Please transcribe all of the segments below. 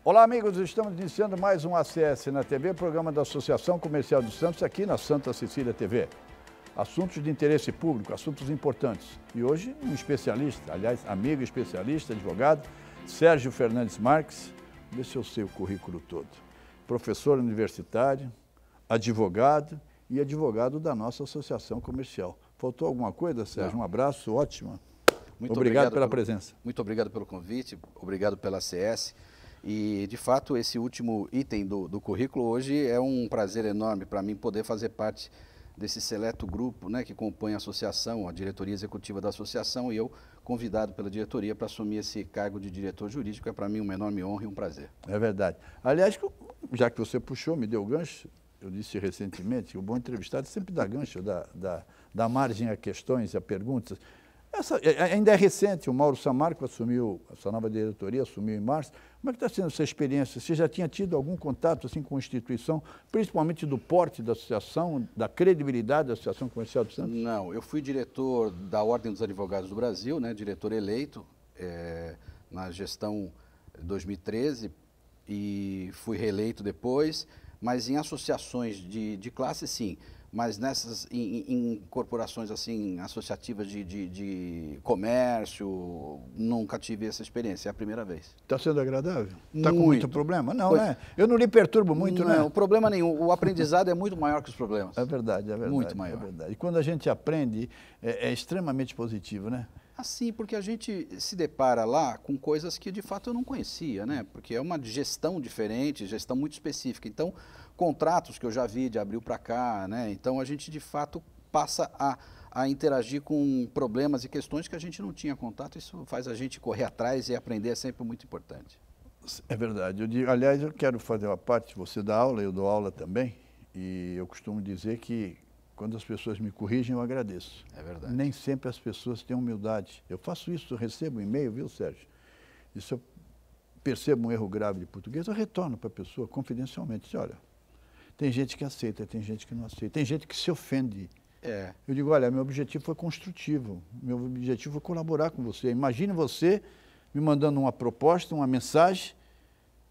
Olá, amigos, estamos iniciando mais um ACS na TV, programa da Associação Comercial de Santos, aqui na Santa Cecília TV. Assuntos de interesse público, assuntos importantes. E hoje, um especialista, aliás, amigo especialista, advogado, Sérgio Fernandes Marques. Vê se eu sei o currículo todo. Professor universitário, advogado e advogado da nossa Associação Comercial. Faltou alguma coisa, Sérgio? Não. Um abraço, ótimo. Muito obrigado pela presença. Muito obrigado pelo convite, obrigado pela ACS. E, de fato, esse último item do currículo hoje é um prazer enorme para mim poder fazer parte desse seleto grupo, né, que compõe a associação, a diretoria executiva da associação, e eu convidado pela diretoria para assumir esse cargo de diretor jurídico. É para mim uma enorme honra e um prazer. É verdade. Aliás, já que você puxou, me deu o gancho, eu disse recentemente que o bom entrevistado sempre dá gancho, dá margem a questões e a perguntas. Ainda é recente, o Mauro Samarco assumiu, essa nova diretoria assumiu em março. Como é que está sendo essa experiência? Você já tinha tido algum contato assim, com a instituição, principalmente do porte da associação, da credibilidade da Associação Comercial de Santos? Não, eu fui diretor da Ordem dos Advogados do Brasil, né, diretor eleito na gestão 2013 e fui reeleito depois, mas em associações de classe, sim. Mas nessas, em corporações assim, associativas de comércio, nunca tive essa experiência, é a primeira vez. Está sendo agradável? Está com Muito. muito problema? Não, né? Eu não lhe perturbo muito, né? Não, problema nenhum. O aprendizado é muito maior que os problemas. É verdade, é verdade. Muito maior. É verdade. E quando a gente aprende, é extremamente positivo, né? Assim, porque a gente se depara lá com coisas que de fato eu não conhecia, né? Porque é uma gestão diferente, gestão muito específica. Então, contratos que eu já vi de abril para cá, né? Então a gente de fato passa a interagir com problemas e questões que a gente não tinha contato. Isso faz a gente correr atrás e aprender, é sempre muito importante. É verdade. Aliás, eu quero fazer uma parte, você dá aula, eu dou aula também, e eu costumo dizer que quando as pessoas me corrigem, eu agradeço. É verdade. Nem sempre as pessoas têm humildade. Eu faço isso, eu recebo um e-mail, viu, Sérgio? E se eu percebo um erro grave de português, eu retorno para a pessoa confidencialmente. Diz, olha, tem gente que aceita, tem gente que não aceita, tem gente que se ofende. Eu digo, olha, meu objetivo foi construtivo, meu objetivo foi colaborar com você. Imagine você me mandando uma proposta, uma mensagem,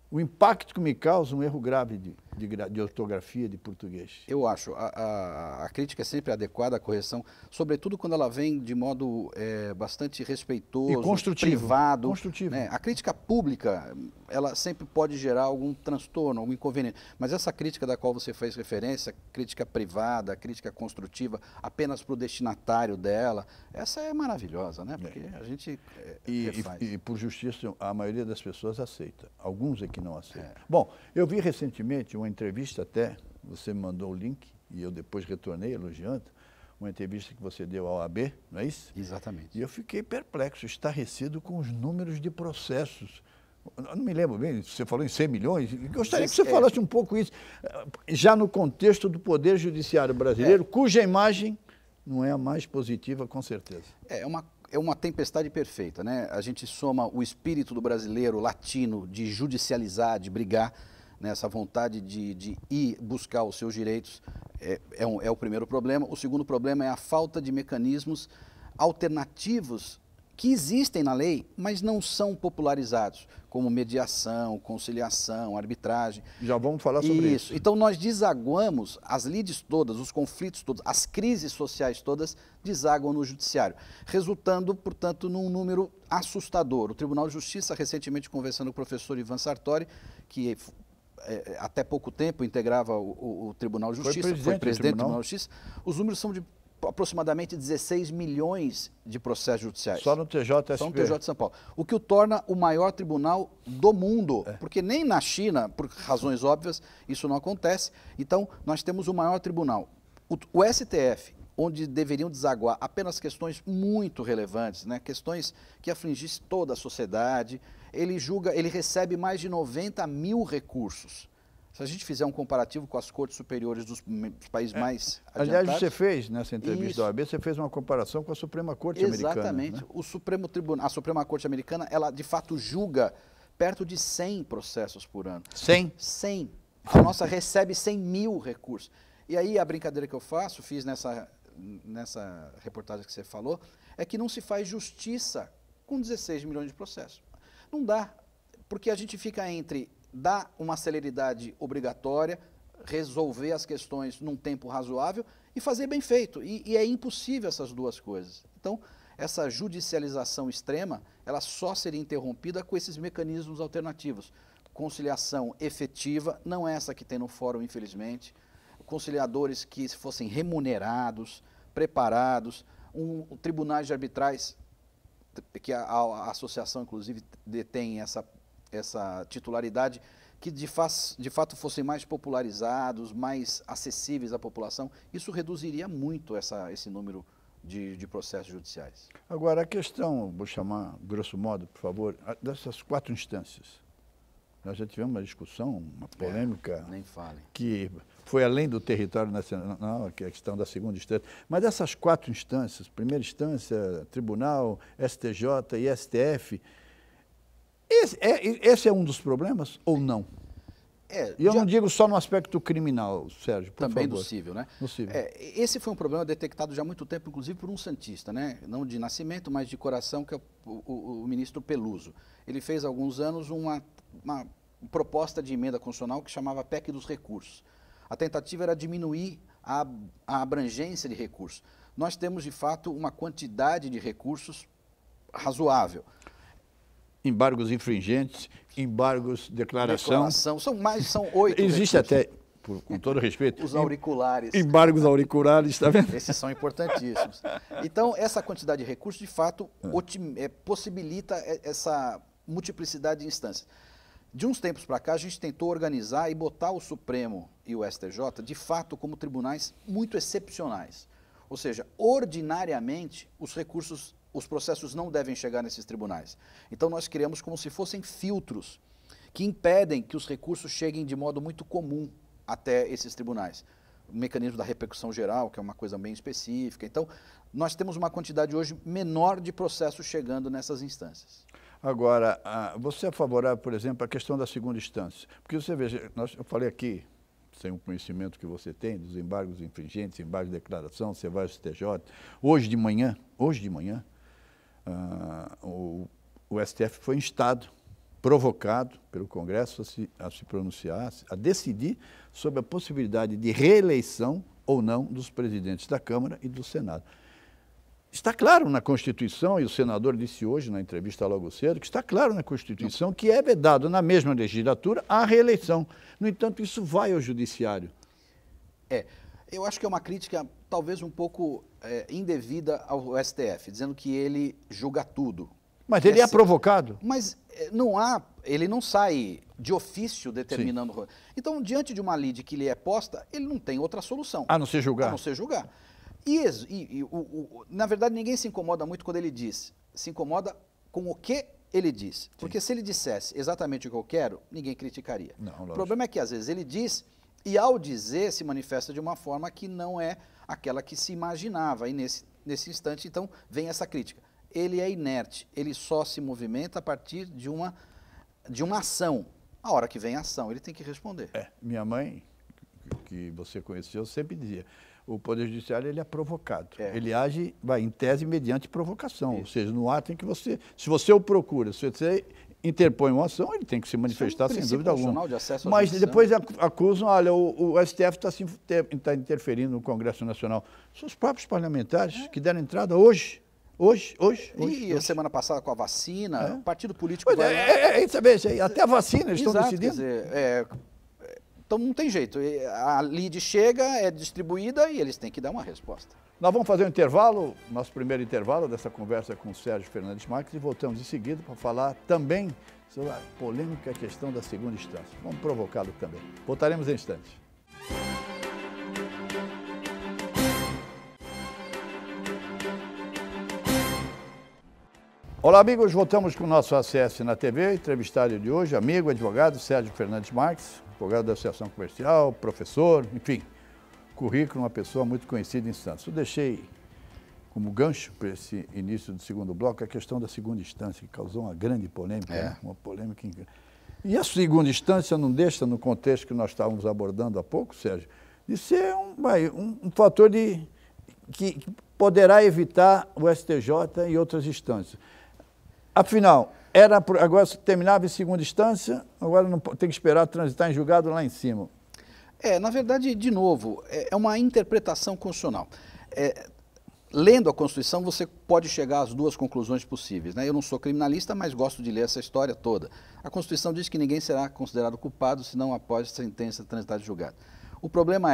o impacto que me causa um erro grave de ortografia, de português. Eu acho, a crítica é sempre adequada, a correção, sobretudo quando ela vem de modo bastante respeitoso, e construtivo, privado. Construtivo. Né? A crítica pública, ela sempre pode gerar algum transtorno, algum inconveniente, mas essa crítica da qual você fez referência, crítica privada, crítica construtiva, apenas para o destinatário dela, essa é maravilhosa, né? Porque a gente refaz. E por justiça, a maioria das pessoas aceita, alguns é que não aceitam. Bom, eu vi recentemente uma entrevista até, você me mandou o link, e eu depois retornei elogiando, uma entrevista que você deu ao AB, não é isso? Exatamente. E eu fiquei perplexo, estarrecido com os números de processos. Eu não me lembro bem, você falou em 100 milhões, gostaria que você falasse um pouco isso, já no contexto do Poder Judiciário brasileiro, cuja imagem não é a mais positiva, com certeza. É uma tempestade perfeita, né? A gente soma o espírito do brasileiro latino de judicializar, de brigar, né? Essa vontade de ir buscar os seus direitos é o primeiro problema. O segundo problema é a falta de mecanismos alternativos que existem na lei, mas não são popularizados, como mediação, conciliação, arbitragem. Já vamos falar sobre isso. Então nós desaguamos, as lides todas, os conflitos todos, as crises sociais todas desaguam no judiciário, resultando, portanto, num número assustador. O Tribunal de Justiça, recentemente conversando com o professor Ivan Sartori, que até pouco tempo integrava o Tribunal de Justiça, foi presidente do Tribunal de Justiça, os números são de aproximadamente 16 milhões de processos judiciais. Só no TJSP. Só no TJ de São Paulo. O que o torna o maior tribunal do mundo, porque nem na China, por razões óbvias, isso não acontece. Então, nós temos o maior tribunal. O STF, onde deveriam desaguar apenas questões muito relevantes, né? Questões que afligissem toda a sociedade, ele recebe mais de 90 mil recursos. Se a gente fizer um comparativo com as cortes superiores dos países mais adiantados... Aliás, você fez, nessa entrevista da OAB, você fez uma comparação com a Suprema Corte Americana. Exatamente. Né? A Suprema Corte Americana, ela de fato julga perto de 100 processos por ano. 100? 100. A nossa recebe 100 mil recursos. E aí a brincadeira que eu fiz nessa reportagem que você falou, é que não se faz justiça com 16 milhões de processos. Não dá, porque a gente fica entre dar uma celeridade obrigatória, resolver as questões num tempo razoável e fazer bem feito. E é impossível essas duas coisas. Então, essa judicialização extrema, ela só seria interrompida com esses mecanismos alternativos. Conciliação efetiva, não é essa que tem no fórum, infelizmente. Conciliadores que fossem remunerados, preparados, tribunais de arbitrais, que a associação, inclusive, detém essa titularidade, que de fato fossem mais popularizados, mais acessíveis à população. Isso reduziria muito esse número de processos judiciais. Agora, a questão, vou chamar grosso modo, por favor, dessas 4 instâncias. Nós já tivemos uma discussão, uma polêmica, nem fale, que foi além do território nacional, que é a questão da segunda instância. Mas dessas 4 instâncias, primeira instância, tribunal, STJ e STF, esse é um dos problemas ou não? E eu não digo só no aspecto criminal, Sérgio, por também favor. do cível, né? No cível. Esse foi um problema detectado já há muito tempo, inclusive por um santista, né? Não de nascimento, mas de coração, que é o ministro Peluso. Ele fez há alguns anos uma proposta de emenda constitucional que chamava PEC dos recursos. A tentativa era diminuir a abrangência de recursos. Nós temos, de fato, uma quantidade de recursos razoável. Embargos infringentes, embargos declaração. São 8. Existe até, com todo respeito, os auriculares. Embargos auriculares, está vendo? Esses são importantíssimos. Então, essa quantidade de recursos, de fato, possibilita essa multiplicidade de instâncias. De uns tempos para cá, a gente tentou organizar e botar o Supremo e o STJ, de fato, como tribunais muito excepcionais. Ou seja, ordinariamente, os processos não devem chegar nesses tribunais. Então, nós criamos como se fossem filtros que impedem que os recursos cheguem de modo muito comum até esses tribunais. O mecanismo da repercussão geral, que é uma coisa bem específica. Então, nós temos uma quantidade hoje menor de processos chegando nessas instâncias. Agora, você é favorável, por exemplo, à questão da segunda instância? Porque você veja, eu falei aqui, sem o conhecimento que você tem, dos embargos infringentes, embargos de declaração, você vai ao STJ. Hoje de manhã, o STF foi instado, provocado pelo Congresso a se pronunciar, a decidir sobre a possibilidade de reeleição ou não dos presidentes da Câmara e do Senado. Está claro na Constituição, e o senador disse hoje na entrevista logo cedo, que está claro na Constituição que é vedado na mesma legislatura a reeleição. No entanto, isso vai ao Judiciário. Eu acho que é uma crítica talvez um pouco indevida ao STF, dizendo que ele julga tudo. Mas ele é provocado. Mas ele não sai de ofício determinando. Sim. Então, diante de uma lide que lhe é posta, ele não tem outra solução. A não ser julgar. A não ser julgar. Na verdade, ninguém se incomoda muito quando ele diz. Se incomoda com o que ele diz. Sim. Porque se ele dissesse exatamente o que eu quero, ninguém criticaria. Não, o problema é que, às vezes, ele diz e, ao dizer, se manifesta de uma forma que não é aquela que se imaginava. E, nesse instante, então, vem essa crítica. Ele é inerte, ele só se movimenta a partir de uma ação. A hora que vem a ação, ele tem que responder. Minha mãe, que você conheceu, sempre dizia, o Poder Judiciário ele é provocado. Ele age, em tese, mediante provocação. Isso. Ou seja, no ato em que se você o procura, se você interpõe uma ação, ele tem que se manifestar sem dúvida alguma. De acesso à Mas justiça. Depois acusam, olha, o STF está interferindo no Congresso Nacional. São os próprios parlamentares que deram entrada hoje. E a semana passada com a vacina, o partido político até a vacina eles estão decidindo. Quer dizer, então não tem jeito. A lide chega, é distribuída e eles têm que dar uma resposta. Nós vamos fazer um intervalo, nosso primeiro intervalo dessa conversa com o Sérgio Fernandes Marques, e voltamos em seguida para falar também sobre a polêmica questão da segunda instância. Vamos provocá-lo também. Voltaremos em instantes. Olá, amigos. Voltamos com o nosso ACS na TV. Entrevistado de hoje, amigo, advogado Sérgio Fernandes Marques, advogado da Associação Comercial, professor, enfim, currículo, uma pessoa muito conhecida em Santos. Eu deixei como gancho para esse início do segundo bloco a questão da segunda instância, que causou uma grande polêmica, né? Uma polêmica. E a segunda instância não deixa, no contexto que nós estávamos abordando há pouco, Sérgio, de ser um fator que poderá evitar o STJ e outras instâncias. Afinal, Agora terminava em segunda instância, agora não tem que esperar transitar em julgado lá em cima. Na verdade, de novo, é uma interpretação constitucional. Lendo a Constituição, você pode chegar às duas conclusões possíveis, né? Eu não sou criminalista, mas gosto de ler essa história toda. A Constituição diz que ninguém será considerado culpado senão após sentença transitada em julgado. O problema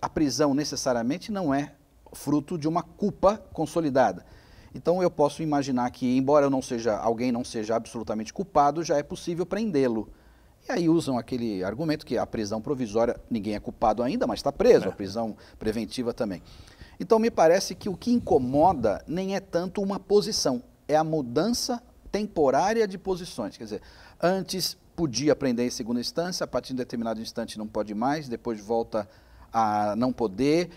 a prisão necessariamente não é fruto de uma culpa consolidada. Então eu posso imaginar que, embora alguém não seja absolutamente culpado, já é possível prendê-lo. E aí usam aquele argumento que a prisão provisória, ninguém é culpado ainda, mas está preso, a prisão preventiva também. Então me parece que o que incomoda nem é tanto uma posição, é a mudança temporária de posições. Quer dizer, antes podia prender em segunda instância, a partir de determinado instante não pode mais, depois volta a não poder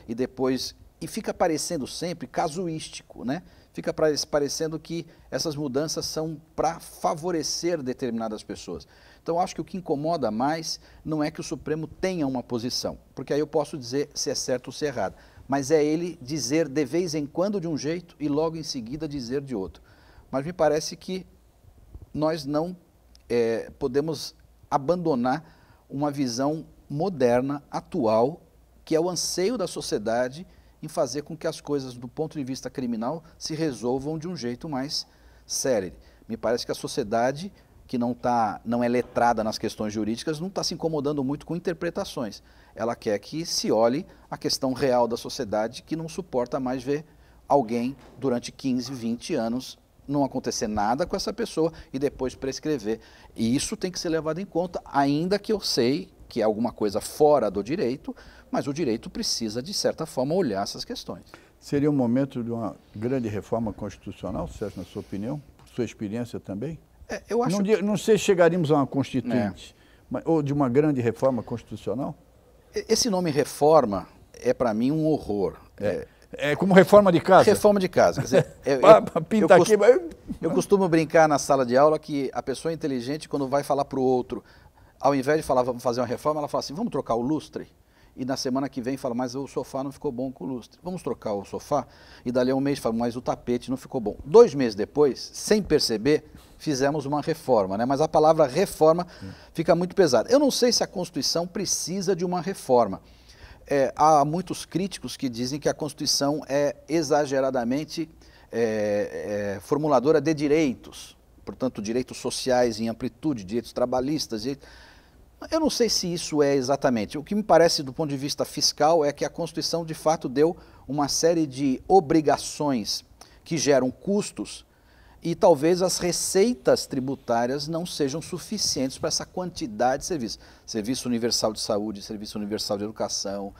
e fica parecendo sempre casuístico, né? Fica parecendo que essas mudanças são para favorecer determinadas pessoas. Então, acho que o que incomoda mais não é que o Supremo tenha uma posição, porque aí eu posso dizer se é certo ou se é errado, mas é ele dizer de vez em quando de um jeito e logo em seguida dizer de outro. Mas me parece que nós não podemos abandonar uma visão moderna, atual, que é o anseio da sociedade em fazer com que as coisas, do ponto de vista criminal, se resolvam de um jeito mais célere. Me parece que a sociedade, que não é letrada nas questões jurídicas, não está se incomodando muito com interpretações. Ela quer que se olhe a questão real da sociedade, que não suporta mais ver alguém durante 15, 20 anos não acontecer nada com essa pessoa e depois prescrever. E isso tem que ser levado em conta, ainda que eu sei que é alguma coisa fora do direito, mas o direito precisa, de certa forma, olhar essas questões. Seria um momento de uma grande reforma constitucional, Sérgio, na sua opinião? Por sua experiência também? Eu acho não sei se chegaríamos a uma constituinte, ou de uma grande reforma constitucional? Esse nome reforma é, para mim, um horror. É como reforma de casa? Reforma de casa. Quer dizer, eu costumo brincar na sala de aula que a pessoa inteligente, quando vai falar para o outro, ao invés de falar, vamos fazer uma reforma, ela fala assim, vamos trocar o lustre? E na semana que vem fala, mas o sofá não ficou bom com o lustre. Vamos trocar o sofá? E dali a um mês fala, mas o tapete não ficou bom. 2 meses depois, sem perceber, fizemos uma reforma, né? Mas a palavra reforma fica muito pesada. Eu não sei se a Constituição precisa de uma reforma. Há muitos críticos que dizem que a Constituição é exageradamente formuladora de direitos, portanto, direitos sociais em amplitude, direitos trabalhistas. Eu não sei se isso é exatamente. O que me parece, do ponto de vista fiscal, é que a Constituição, de fato, deu uma série de obrigações que geram custos e talvez as receitas tributárias não sejam suficientes para essa quantidade de serviços. Serviço universal de saúde, serviço universal de educação,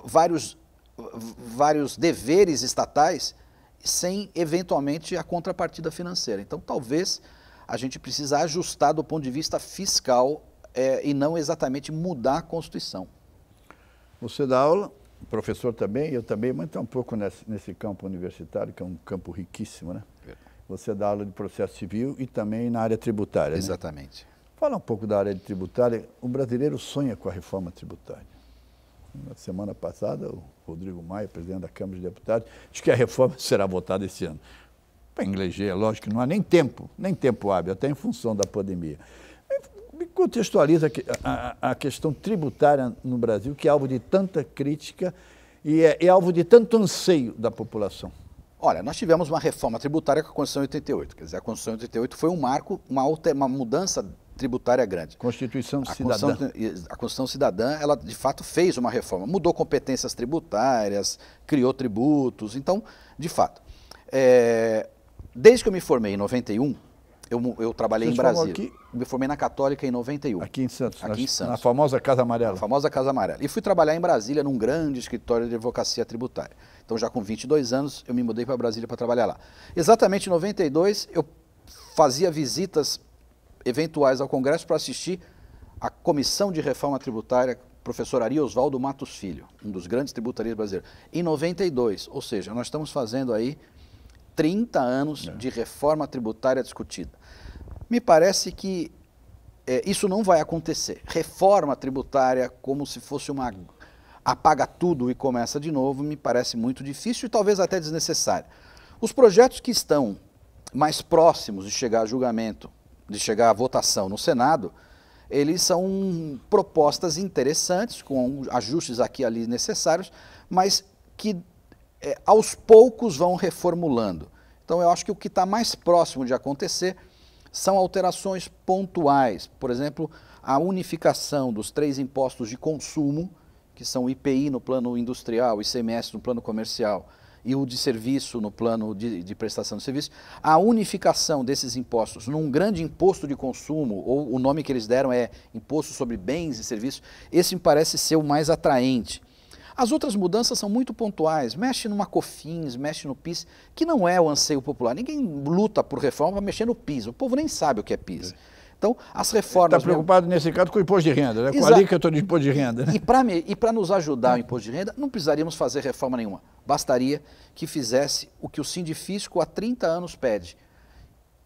vários deveres estatais sem, eventualmente, a contrapartida financeira. Então, talvez a gente precisa ajustar do ponto de vista fiscal e não exatamente mudar a Constituição. Você dá aula, professor também, eu também, mas está um pouco nesse campo universitário, que é um campo riquíssimo, né? Você dá aula de processo civil e também na área tributária. Exatamente. Né? Fala um pouco da área de tributária. O brasileiro sonha com a reforma tributária. Na semana passada, o Rodrigo Maia, presidente da Câmara de Deputados, disse que a reforma será votada esse ano. Para eleger, lógico que não há nem tempo hábil, até em função da pandemia. Me contextualiza a questão tributária no Brasil, que é alvo de tanta crítica e é alvo de tanto anseio da população. Olha, nós tivemos uma reforma tributária com a Constituição 88. Quer dizer, a Constituição 88 foi um marco, uma mudança tributária grande. Constituição Cidadã. A Constituição Cidadã, ela de fato fez uma reforma, mudou competências tributárias, criou tributos, então, de fato. Desde que eu me formei em 91, eu trabalhei em Brasília. Aqui? Me formei na Católica em 91. Aqui em Santos? Aqui em Santos. Na famosa Casa Amarela? Na famosa Casa Amarela. E fui trabalhar em Brasília num grande escritório de advocacia tributária. Então, já com 22 anos, eu me mudei para Brasília para trabalhar lá. Exatamente em 92, eu fazia visitas eventuais ao Congresso para assistir a Comissão de Reforma Tributária, professor Ari Oswaldo Matos Filho, um dos grandes tributaristas brasileiros. Em 92, ou seja, nós estamos fazendo aí 30 anos de reforma tributária discutida. Me parece que isso não vai acontecer. Reforma tributária, como se fosse uma apaga tudo e começa de novo, me parece muito difícil e talvez até desnecessário. Os projetos que estão mais próximos de chegar a julgamento, de chegar à votação no Senado, eles são propostas interessantes, com ajustes aqui e ali necessários, mas que aos poucos vão reformulando. Então eu acho que o que está mais próximo de acontecer são alterações pontuais, por exemplo, a unificação dos 3 impostos de consumo, que são o IPI no plano industrial, o ICMS no plano comercial e o de serviço no plano de prestação de serviço, a unificação desses impostos num grande imposto de consumo, ou o nome que eles deram é Imposto sobre Bens e Serviços, esse me parece ser o mais atraente. As outras mudanças são muito pontuais, mexe numa COFINS, mexe no PIS, que não é o anseio popular. Ninguém luta por reforma para mexer no PIS, o povo nem sabe o que é PIS. Então, as reformas... Está preocupado, nesse caso, com o imposto de renda, né? Com a alíquota do imposto de renda. Né? E para nos ajudar o imposto de renda, não precisaríamos fazer reforma nenhuma. Bastaria que fizesse o que o Sindifisco há 30 anos pede,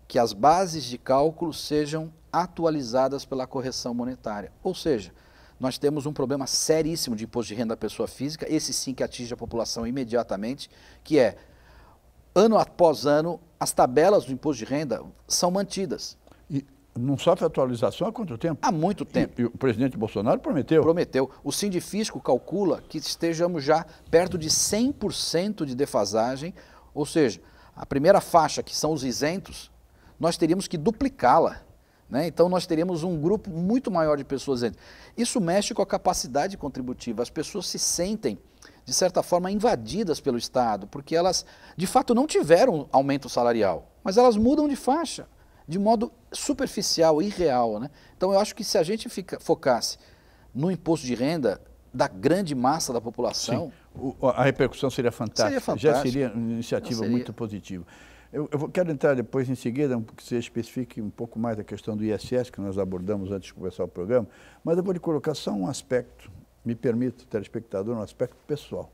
que as bases de cálculo sejam atualizadas pela correção monetária. Ou seja, nós temos um problema seríssimo de imposto de renda da pessoa física, esse sim que atinge a população imediatamente, que é, ano após ano, as tabelas do imposto de renda são mantidas. E não sofre atualização há quanto tempo? Há muito tempo. E o presidente Bolsonaro prometeu? Prometeu. O Sindifisco calcula que estejamos já perto de 100% de defasagem, ou seja, a primeira faixa, que são os isentos, nós teríamos que duplicá-la. Né? Então nós teríamos um grupo muito maior de pessoas isentas. Isso mexe com a capacidade contributiva. As pessoas se sentem, de certa forma, invadidas pelo Estado, porque elas, de fato, não tiveram aumento salarial, mas elas mudam de faixa, de modo superficial, irreal. Né? Então eu acho que se a gente focasse no imposto de renda da grande massa da população... A repercussão seria fantástica. Seria fantástica. Já seria uma iniciativa muito positiva. Eu quero entrar depois, em seguida, que você especifique um pouco mais a questão do ISS, que nós abordamos antes de começar o programa, mas eu vou lhe colocar só um aspecto, me permita, telespectador, um aspecto pessoal,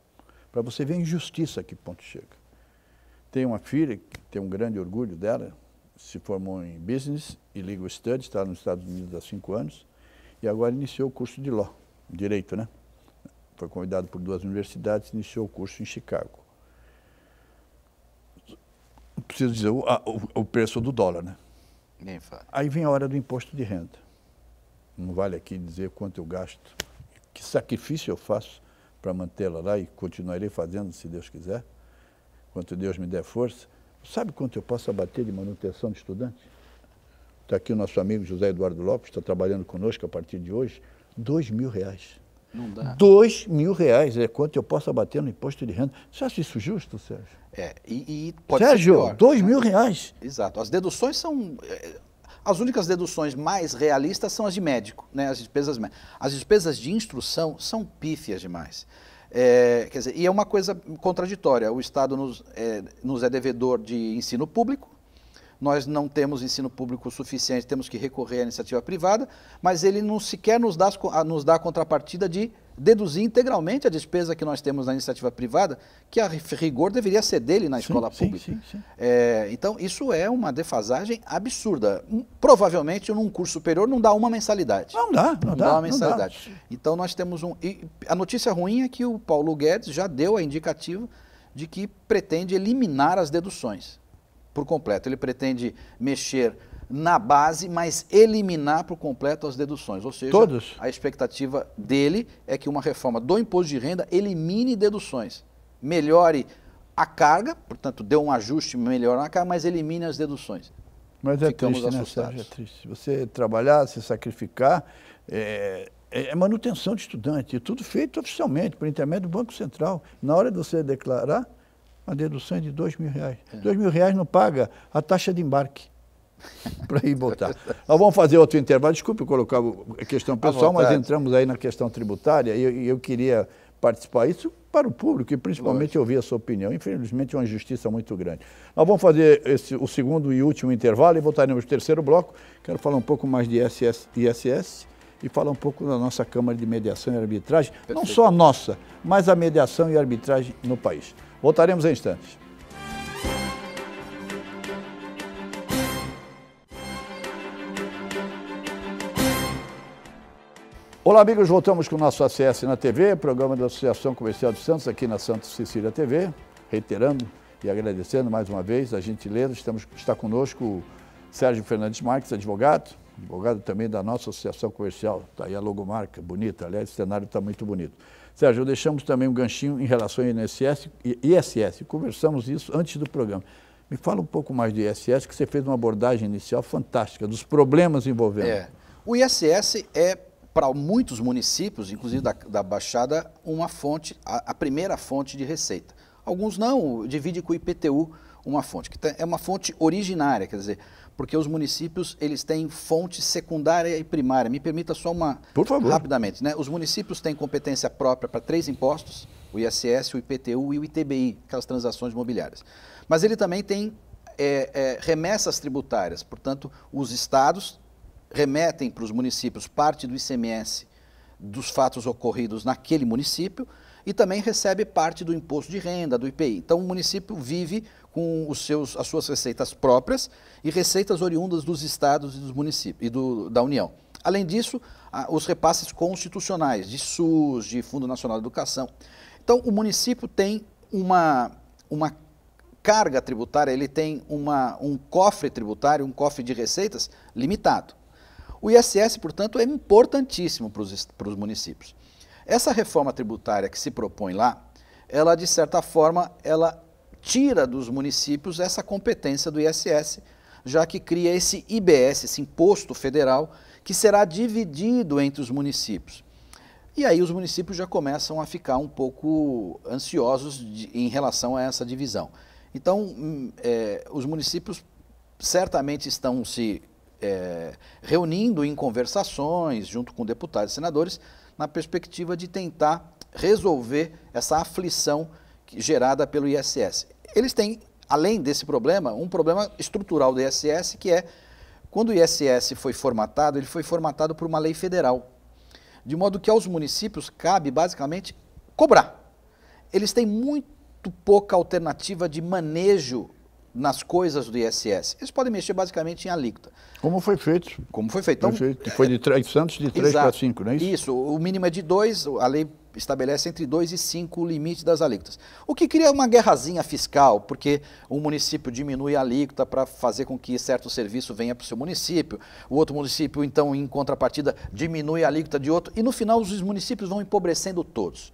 para você ver a injustiça a que ponto chega. Tenho uma filha, que tem um grande orgulho dela, se formou em Business e Legal Studies, está nos Estados Unidos há 5 anos, e agora iniciou o curso de Law, Direito, né? Foi convidado por 2 universidades, iniciou o curso em Chicago. Preciso dizer o preço do dólar, né? Nem fala. Aí vem a hora do imposto de renda. Não vale aqui dizer quanto eu gasto, que sacrifício eu faço para mantê-la lá e continuarei fazendo, se Deus quiser, quanto Deus me der força. Sabe quanto eu posso abater de manutenção de estudante? Está aqui o nosso amigo José Eduardo Lopes, está trabalhando conosco a partir de hoje, R$2.000. Não dá. R$2.000 é quanto eu posso abater no imposto de renda. Você acha isso justo, Sérgio? E pode Sérgio, ser pior. R$2.000. Exato. As deduções são... As únicas deduções mais realistas são as de médico, né? As despesas de instrução são pífias demais. Quer dizer, e é uma coisa contraditória. O Estado nos é devedor de ensino público, nós não temos ensino público suficiente, temos que recorrer à iniciativa privada, mas ele não sequer nos dá a contrapartida de deduzir integralmente a despesa que nós temos na iniciativa privada, que a rigor deveria ser dele na escola pública. Sim. Então, isso é uma defasagem absurda. Provavelmente, num curso superior, não dá uma mensalidade. Não dá uma mensalidade. Então, nós temos E a notícia ruim é que o Paulo Guedes já deu a indicativa de que pretende eliminar as deduções por completo. Ele pretende mexer na base, mas eliminar por completo as deduções. Ou seja, todos? A expectativa dele é que uma reforma do imposto de renda elimine deduções, melhore a carga, portanto, dê um ajuste melhor na carga, mas elimine as deduções. Mas é triste, né, Sérgio? É triste. Você trabalhar, se sacrificar, é manutenção de estudante, tudo feito oficialmente, por intermédio do Banco Central. Na hora de você declarar, a dedução é de R$2.000. R$2.000 não paga a taxa de embarque para ir voltar. Nós vamos fazer outro intervalo. Desculpe colocar a questão pessoal, mas entramos aí na questão tributária e eu queria participar disso para o público e principalmente ouvir a sua opinião. Infelizmente é uma injustiça muito grande. Nós vamos fazer o segundo e último intervalo e voltaremos no terceiro bloco. Quero falar um pouco mais de ISS e falar um pouco da nossa Câmara de Mediação e Arbitragem. Perfeito. Não só a nossa, mas a mediação e a arbitragem no país. Voltaremos em instantes. Olá, amigos, voltamos com o nosso ACS na TV, programa da Associação Comercial de Santos, aqui na Santa Cecília TV, reiterando, E agradecendo mais uma vez a gentileza, está conosco o Sérgio Fernandes Marques, advogado também da nossa associação comercial. Está aí a logomarca, bonita, aliás, o cenário está muito bonito. Sérgio, deixamos também um ganchinho em relação ao ISS, conversamos isso antes do programa. Me fala um pouco mais do ISS, que você fez uma abordagem inicial fantástica, dos problemas envolvendo. O ISS é, para muitos municípios, inclusive da Baixada, uma fonte, a primeira fonte de receita. Alguns não, divide com o IPTU uma fonte, que é uma fonte originária, quer dizer, porque os municípios eles têm fonte secundária e primária. Me permita só Por favor. Rapidamente, né? Os municípios têm competência própria para 3 impostos, o ISS, o IPTU e o ITBI, aquelas transações imobiliárias. Mas ele também tem remessas tributárias, portanto, os estados remetem para os municípios parte do ICMS dos fatos ocorridos naquele município e também recebe parte do imposto de renda, do IPI. Então, o município vive com as suas receitas próprias e receitas oriundas dos estados e dos municípios e da União. Além disso, os repasses constitucionais de SUS, de Fundo Nacional de Educação. Então, o município tem uma carga tributária, ele tem um cofre tributário, um cofre de receitas limitado. O ISS, portanto, é importantíssimo para os municípios. Essa reforma tributária que se propõe lá, ela, de certa forma, ela tira dos municípios essa competência do ISS, já que cria esse IBS, esse imposto federal, que será dividido entre os municípios. E aí os municípios já começam a ficar um pouco ansiosos em relação a essa divisão. Então, os municípios certamente estão se reunindo em conversações junto com deputados e senadores na perspectiva de tentar resolver essa aflição gerada pelo ISS. Eles têm, além desse problema, um problema estrutural do ISS, que é, quando o ISS foi formatado, ele foi formatado por uma lei federal, de modo que aos municípios cabe, basicamente, cobrar. Eles têm muito pouca alternativa de manejo nas coisas do ISS. Eles podem mexer basicamente em alíquota. Como foi feito? Como foi feito. Então, foi de 3 para 5, não é isso? Isso, o mínimo é de 2, a lei estabelece entre 2 e 5 o limite das alíquotas. O que cria uma guerrazinha fiscal, porque um município diminui a alíquota para fazer com que certo serviço venha para o seu município, o outro município, então, em contrapartida, diminui a alíquota de outro, e no final os municípios vão empobrecendo todos.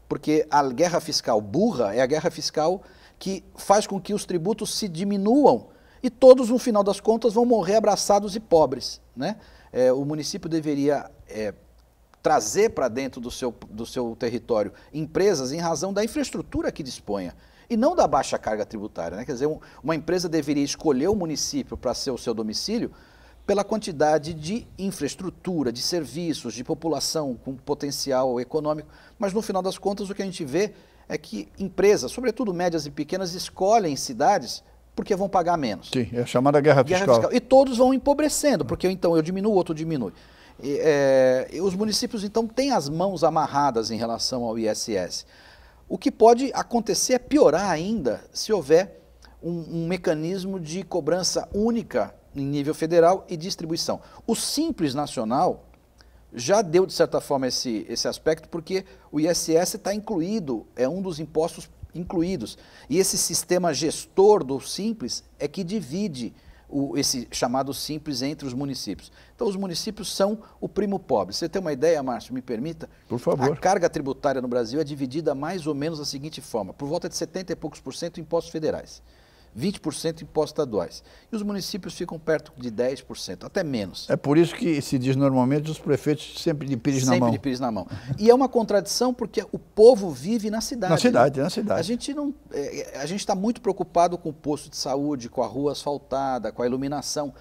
Porque a guerra fiscal burra é a guerra fiscal que faz com que os tributos se diminuam e todos, no final das contas, vão morrer abraçados e pobres, né? O município deveria trazer para dentro do seu território empresas em razão da infraestrutura que disponha e não da baixa carga tributária, né? Quer dizer, uma empresa deveria escolher o município para ser o seu domicílio pela quantidade de infraestrutura, de serviços, de população com potencial econômico, mas no final das contas o que a gente vê é que empresas, sobretudo médias e pequenas, escolhem cidades porque vão pagar menos. Sim, é a chamada guerra fiscal. E todos vão empobrecendo, porque então eu diminuo, o outro diminui. Os municípios, então, têm as mãos amarradas em relação ao ISS. O que pode acontecer é piorar ainda se houver um mecanismo de cobrança única em nível federal e distribuição. O Simples Nacional já deu, de certa forma, esse aspecto, porque o ISS está incluído, é um dos impostos incluídos. E esse sistema gestor do Simples é que divide esse chamado Simples entre os municípios. Então, os municípios são o primo pobre. Você tem uma ideia, Márcio, me permita? Por favor. A carga tributária no Brasil é dividida mais ou menos da seguinte forma, por volta de 70 e poucos % em impostos federais, 20% em impostos estaduais. E os municípios ficam perto de 10%, até menos. É por isso que se diz normalmente os prefeitos sempre de pires na mão. Sempre de pires na mão. E é uma contradição porque o povo vive na cidade. Na cidade, né? Na cidade. A gente está muito preocupado com o posto de saúde, com a rua asfaltada, com a iluminação.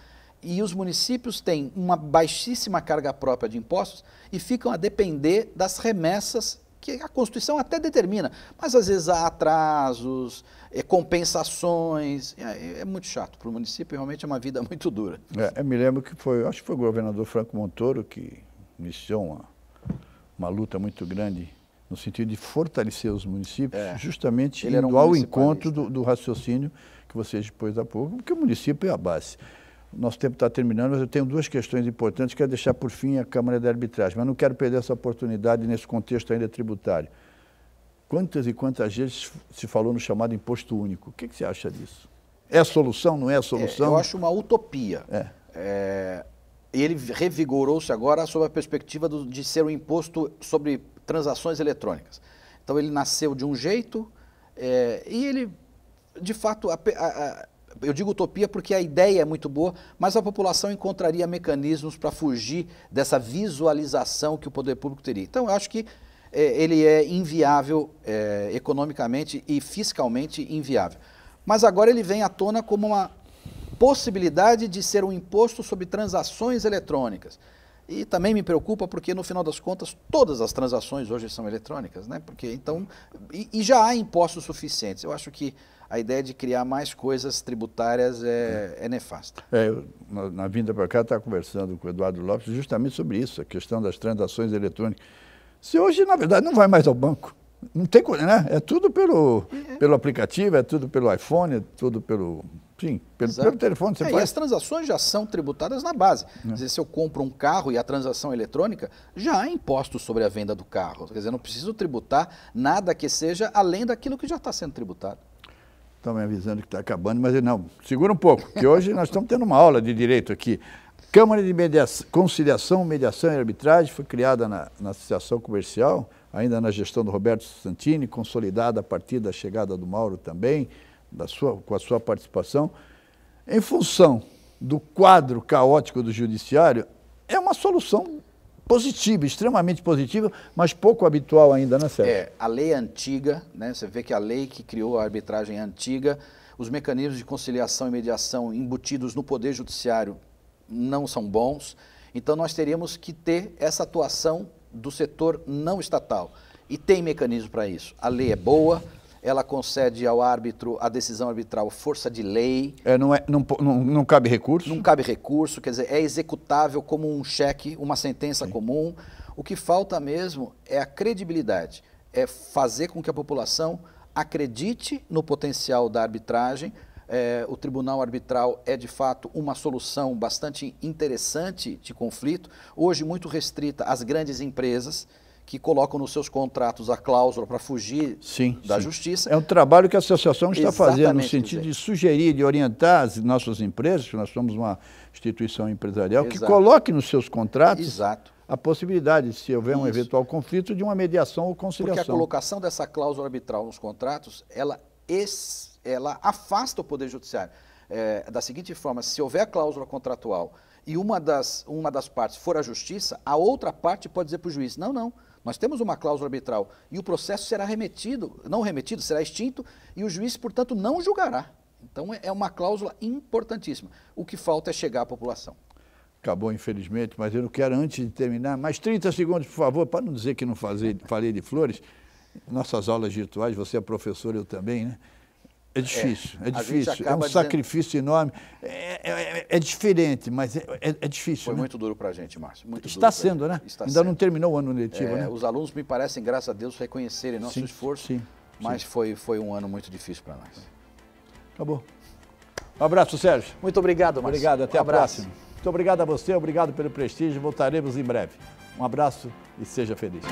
E os municípios têm uma baixíssima carga própria de impostos e ficam a depender das remessas que a Constituição até determina, mas às vezes há atrasos, compensações, é muito chato. Para o município realmente é uma vida muito dura. Eu me lembro que acho que foi o governador Franco Montoro que iniciou uma luta muito grande no sentido de fortalecer os municípios, justamente indo ao encontro do raciocínio que você expôs há pouco, porque o município é a base. Nosso tempo está terminando, mas eu tenho 2 questões importantes. Quero deixar por fim a Câmara de Arbitragem, mas não quero perder essa oportunidade nesse contexto ainda tributário. quantas e quantas vezes se falou no chamado imposto único. O que você acha disso? É a solução, não é a solução? Eu acho uma utopia. Ele revigorou-se agora sob a perspectiva de ser um imposto sobre transações eletrônicas. Então ele nasceu de um jeito e ele, de fato, eu digo utopia porque a ideia é muito boa, mas a população encontraria mecanismos para fugir dessa visualização que o poder público teria. Então eu acho que ele é inviável economicamente e fiscalmente inviável. Mas agora ele vem à tona como uma possibilidade de ser um imposto sobre transações eletrônicas. E também me preocupa porque, no final das contas, todas as transações hoje são eletrônicas, né? Porque, então, e já há impostos suficientes. Eu acho que a ideia de criar mais coisas tributárias é nefasta. Na vinda para cá, estava conversando com o Eduardo Lopes justamente sobre isso, a questão das transações eletrônicas. Se hoje, na verdade, não vai mais ao banco, não tem, né? É tudo pelo aplicativo, é tudo pelo iPhone, é tudo pelo telefone. E as transações já são tributadas na base. Quer dizer, se eu compro um carro e a transação eletrônica, já há impostos sobre a venda do carro. Quer dizer, eu não preciso tributar nada que seja além daquilo que já está sendo tributado. Estão me avisando que está acabando, mas não, segura um pouco, que hoje nós estamos tendo uma aula de direito aqui. Câmara de Conciliação, Mediação e Arbitragem foi criada na Associação Comercial, ainda na gestão do Roberto Santini, consolidada a partir da chegada do Mauro também, com a sua participação. Em função do quadro caótico do judiciário, é uma solução positiva, extremamente positiva, mas pouco habitual ainda, né, Sérgio? A lei é antiga, né? Você vê que a lei que criou a arbitragem é antiga, os mecanismos de conciliação e mediação embutidos no Poder Judiciário não são bons, então nós teríamos que ter essa atuação do setor não estatal. E tem mecanismo para isso. A lei é boa, ela concede ao árbitro a decisão arbitral força de lei. Não cabe recurso? Não cabe recurso, quer dizer, é executável como um cheque, uma sentença comum. O que falta mesmo é a credibilidade, é fazer com que a população acredite no potencial da arbitragem. O tribunal arbitral é, de fato, uma solução bastante interessante de conflito, hoje muito restrita às grandes empresas, que colocam nos seus contratos a cláusula para fugir da justiça. É um trabalho que a associação está fazendo no sentido de sugerir, de orientar as nossas empresas, que nós somos uma instituição empresarial, que coloque nos seus contratos a possibilidade, se houver um eventual conflito, de uma mediação ou conciliação. Porque a colocação dessa cláusula arbitral nos contratos, ela afasta o Poder Judiciário. Da seguinte forma, se houver a cláusula contratual e uma das partes for a justiça, a outra parte pode dizer para o juiz, não, nós temos uma cláusula arbitral e o processo será será extinto e o juiz, portanto, não julgará. Então é uma cláusula importantíssima. O que falta é chegar à população. Acabou, infelizmente, mas eu não quero, antes de terminar, mais 30 segundos, por favor, para não dizer que não falei de flores. Nossas aulas virtuais, você é professor, eu também, né? É difícil, é um sacrifício enorme. É diferente, mas é difícil. Foi muito duro para a gente, Márcio. Está sendo, né? Ainda não terminou o ano letivo, né? Os alunos, me parecem, graças a Deus, reconhecerem nosso esforço, mas foi um ano muito difícil para nós. Acabou. Um abraço, Sérgio. Muito obrigado, Márcio. Obrigado, até a próxima. Muito obrigado a você, obrigado pelo prestígio. Voltaremos em breve. Um abraço e seja feliz.